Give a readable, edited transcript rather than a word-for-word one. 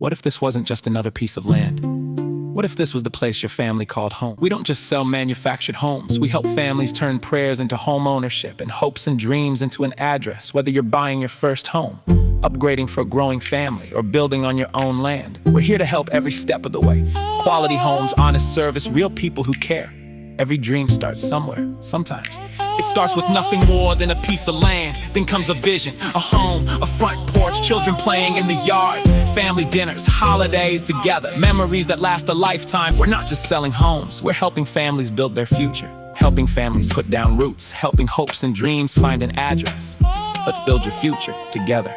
What if this wasn't just another piece of land? What if this was the place your family called home? We don't just sell manufactured homes. We help families turn prayers into home ownership and hopes and dreams into an address. Whether you're buying your first home, upgrading for a growing family, or building on your own land, we're here to help every step of the way. Quality homes, honest service, real people who care. Every dream starts somewhere, sometimes. It starts with nothing more than a piece of land. Then comes a vision, a home, a front porch, children playing in the yard, family dinners, holidays together, memories that last a lifetime. We're not just selling homes, we're helping families build their future, helping families put down roots, helping hopes and dreams find an address. Let's build your future together.